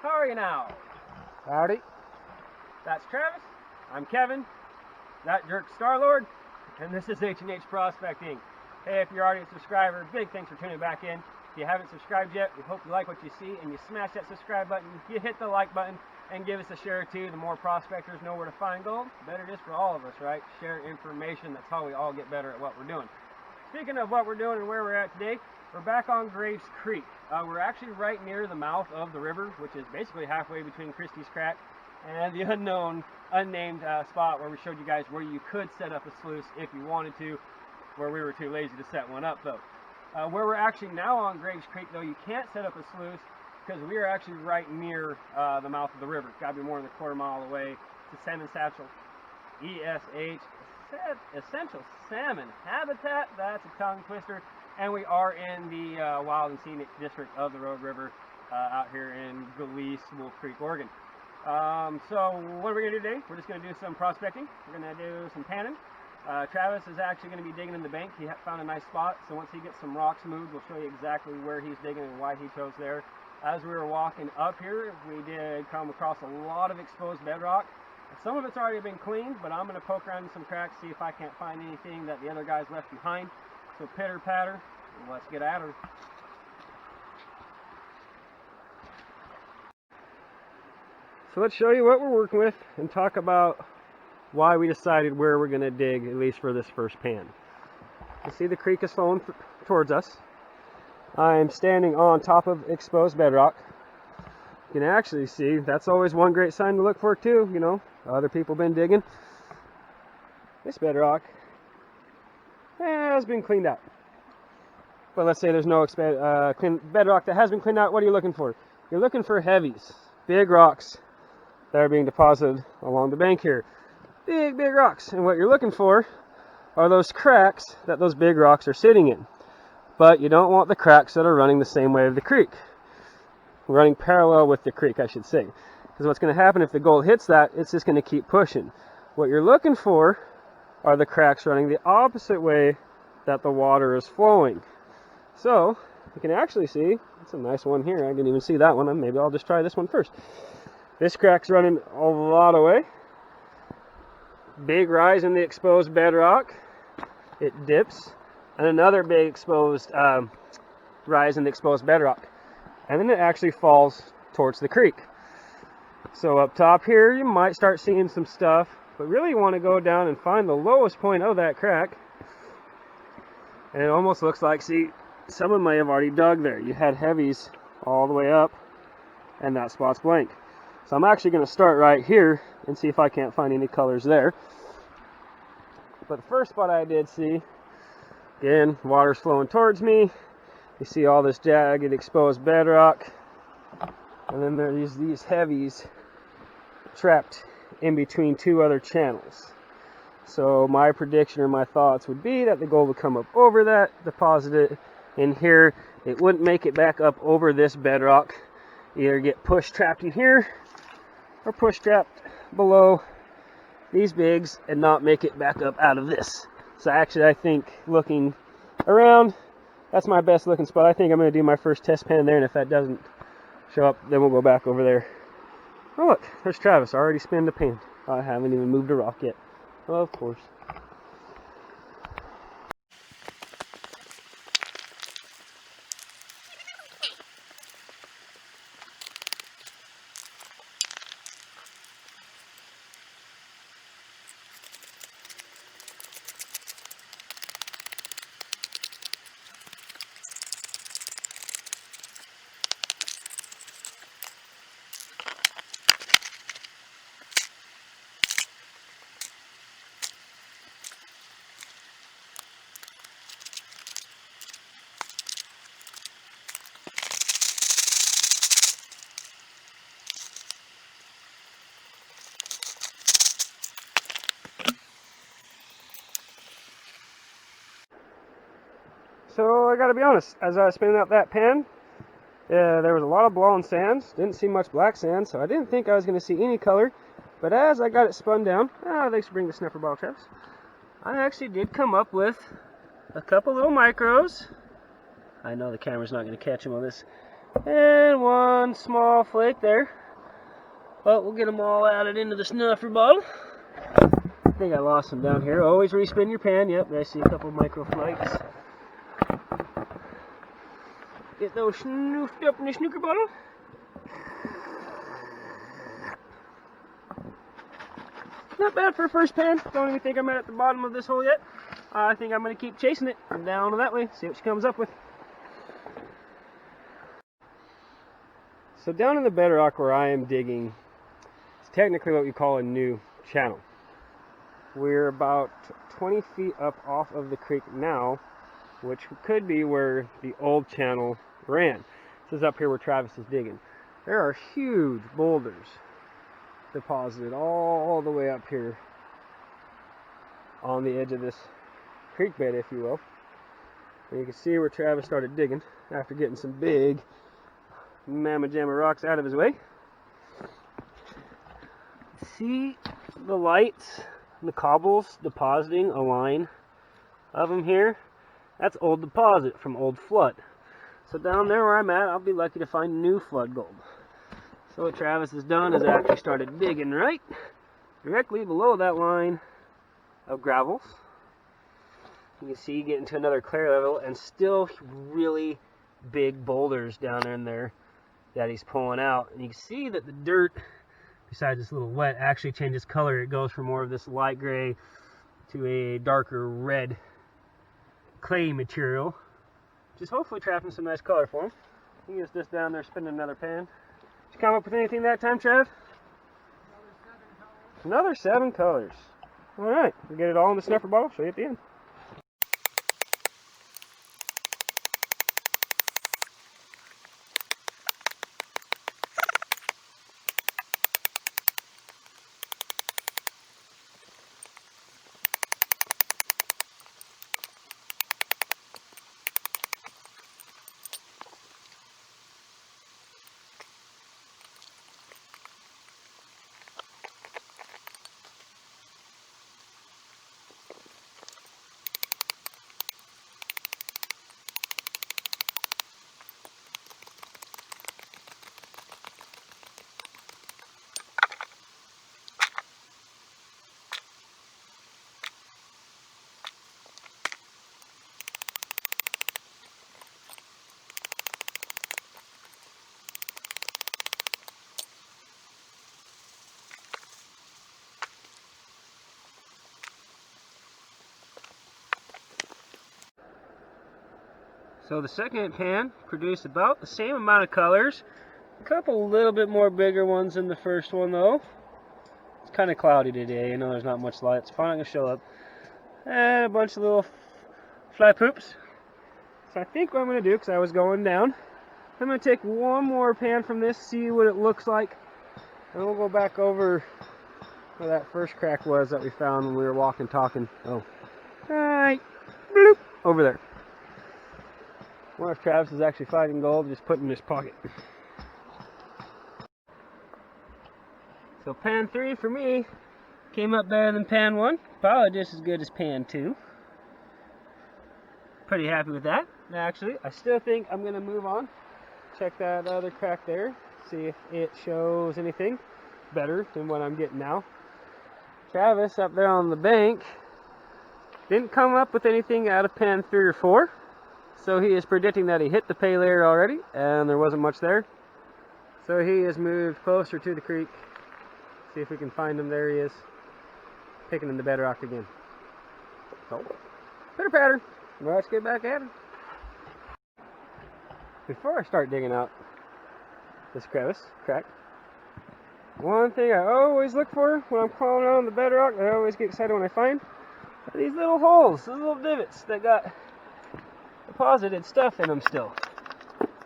How are you now? Howdy. That's Travis. I'm Kevin. That jerk Starlord. And this is H&H Prospecting. Hey, if you're already a subscriber, big thanks for tuning back in. If you haven't subscribed yet, we hope you like what you see and you smash that subscribe button, you hit the like button, and give us a share too. The more prospectors know where to find gold, the better it is for all of us, right? Share information. That's how we all get better at what we're doing. Speaking of what we're doing and where we're at today, we're back on Graves Creek. We're actually right near the mouth of the river, which is basically halfway between Christie's Crack and the unnamed spot where we showed you guys where you could set up a sluice if you wanted to, where we were too lazy to set one up though. Where we're actually now on Graves Creek though, you can't set up a sluice because we are actually right near the mouth of the river. It's got to be more than a quarter mile away. It's a salmon satchel, ESH, essential salmon habitat. That's a tongue twister. And we are in the wild and scenic district of the Rogue River out here in Lice, Wolf Creek, Oregon. So what are we going to do today? We're just going to do some prospecting. We're going to do some panning. Travis is actually going to be digging in the bank. He found a nice spot, so once he gets some rocks moved, we'll show you exactly where he's digging and why he chose there. As we were walking up here, we did come across a lot of exposed bedrock. Some of it's already been cleaned, but I'm going to poke around in some cracks, see if I can't find anything that the other guys left behind. So pitter patter, let's get at her. So let's show you what we're working with and talk about why we decided where we're going to dig, at least for this first pan. You see the creek is flowing towards us. I'm standing on top of exposed bedrock. You can actually see, that's always one great sign to look for too, you know, other people been digging. This bedrock has been cleaned out. But let's say there's no bedrock that has been cleaned out. What are you looking for? You're looking for heavies, big rocks that are being deposited along the bank here. Big rocks. And what you're looking for are those cracks that those big rocks are sitting in. But you don't want the cracks that are running the same way of the creek. Running parallel with the creek, I should say. Because what's going to happen if the gold hits that, it's just going to keep pushing. What you're looking for are the cracks running the opposite way that the water is flowing. So, you can actually see, it's a nice one here. I didn't even see that one. Maybe I'll just try this one first. This crack's running a lot of way. Big rise in the exposed bedrock. It dips. And another big exposed rise in the exposed bedrock. And then it actually falls towards the creek. So up top here, you might start seeing some stuff. But really you want to go down and find the lowest point of that crack. And it almost looks like, see, someone may have already dug there. You had heavies all the way up, and that spot's blank. So I'm actually going to start right here and see if I can't find any colors there. But the first spot I did see, again, water's flowing towards me. You see all this jagged, exposed bedrock. And then there's these heavies trapped in between two other channels. So my prediction or my thoughts would be that the gold would come up over that, deposit it in here. It wouldn't make it back up over this bedrock. Either get push trapped in here or push trapped below these bigs and not make it back up out of this. So actually I think looking around, that's my best looking spot. I think I'm going to do my first test pan there, and if that doesn't show up, then we'll go back over there. Oh look, there's Travis. I already spinned the pan. I haven't even moved a rock yet. Well, of course. So I gotta be honest, as I was spinning out that pan, there was a lot of blonde sands, didn't see much black sand, so I didn't think I was going to see any color. But as I got it spun down, thanks for bringing the sniffer bottle, Travis, I actually did come up with a couple little micros. I know the camera's not going to catch them on this And one small flake there. But we'll get them all added into the snuffer bottle. I think I lost some down here. Always respin your pan. Yep, I see a couple micro flakes. Get those snoofed up in the snooker bottle. Not bad for a first pan. Don't even think I'm at the bottom of this hole yet. I think I'm going to keep chasing it down that way, see what she comes up with. So down in the bedrock where I am digging, it's technically what we call a new channel. We're about 20 feet up off of the creek now, which could be where the old channel ran. This is up here where Travis is digging. There are huge boulders deposited all the way up here on the edge of this creek bed, if you will. And you can see where Travis started digging after getting some big mamma jamma rocks out of his way. See the lights and the cobbles depositing a line of them here? That's old deposit from old flood. So down there where I'm at, I'll be lucky to find new flood gold. So what Travis has done is actually started digging right directly below that line of gravels. You can see getting to another clear level and still really big boulders down in there that he's pulling out. And you can see that the dirt, besides this little wet, actually changes color. It goes from more of this light gray to a darker red clay material, which is hopefully trapping some nice color for him. He gets this down there spinning another pan. Did you come up with anything that time, Trev? Another 7 colors. Alright, we'll get it all in the snuffer bottle, show you at the end. So the second pan produced about the same amount of colors. A couple little bit more bigger ones than the first one though. It's kind of cloudy today, you know there's not much light. It's probably not going to show up. And a bunch of little fly poops. So I think what I'm going to do, because I was going down, I'm going to take one more pan from this, see what it looks like. And we'll go back over where that first crack was that we found when we were walking, talking. Oh, right, bloop, over there. I wonder if Travis is actually finding gold, just put it in his pocket. So pan 3 for me came up better than pan 1. Probably just as good as pan 2. Pretty happy with that, actually. I still think I'm going to move on. Check that other crack there. See if it shows anything better than what I'm getting now. Travis up there on the bank didn't come up with anything out of pan 3 or 4. So he is predicting that he hit the pay layer already, and there wasn't much there. So he has moved closer to the creek. See if we can find him. There he is, picking in the bedrock again. So, pitter patter. Let's get back at him. Before I start digging out this crevice, crack, one thing I always look for when I'm crawling around the bedrock, that I always get excited when I find, are these little holes, these little divots that got deposited stuff in them still.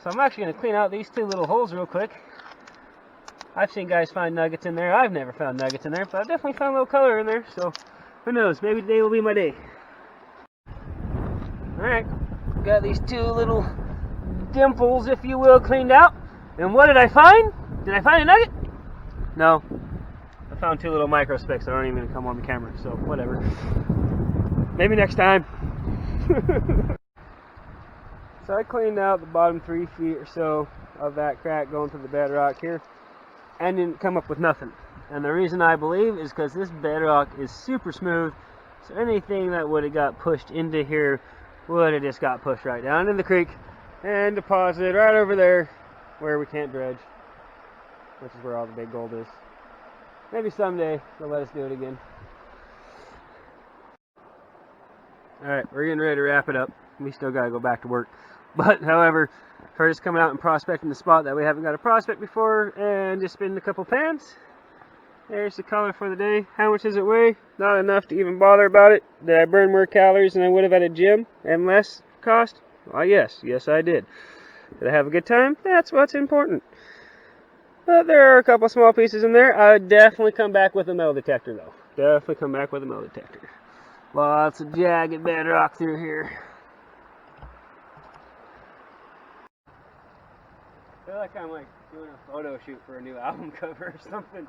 So I'm actually going to clean out these 2 little holes real quick. I've seen guys find nuggets in there. I've never found nuggets in there, but I've definitely found a little color in there, so who knows, maybe today will be my day. Alright, got these 2 little dimples, if you will, cleaned out. And what did I find? Did I find a nugget? No. I found 2 little micro specks that aren't even going to come on the camera, so whatever. Maybe next time. So I cleaned out the bottom 3 feet or so of that crack going through the bedrock here and didn't come up with nothing. And the reason I believe is because this bedrock is super smooth, so anything that would have got pushed into here would have just got pushed right down in the creek and deposited right over there where we can't dredge, which is where all the big gold is. Maybe someday they'll let us do it again. Alright, we're getting ready to wrap it up. We still gotta go back to work. But, however, for just coming out and prospecting the spot that we haven't got a prospect before and just spinning a couple pans. There's the color for the day. How much does it weigh? Not enough to even bother about it. Did I burn more calories than I would have at a gym and less cost? Well, yes. Yes, I did. Did I have a good time? That's what's important. But there are a couple small pieces in there. I would definitely come back with a metal detector, though. Definitely come back with a metal detector. Lots of jagged bedrock through here. I feel like I'm doing a photo shoot for a new album cover or something.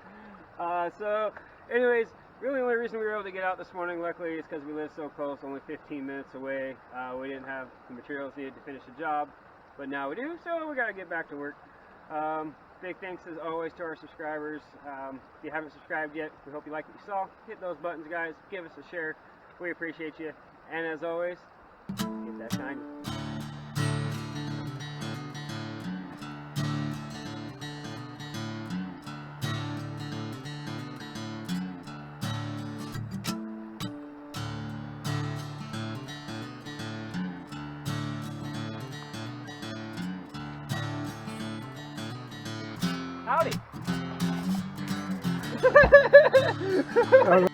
So, anyways, really the only reason we were able to get out this morning, luckily, is because we live so close, only 15 minutes away. We didn't have the materials needed to finish the job, but now we do, so we got to get back to work. Big thanks as always to our subscribers. If you haven't subscribed yet, we hope you like what you saw. Hit those buttons, guys. Give us a share. We appreciate you. And as always, get that shiny. Howdy.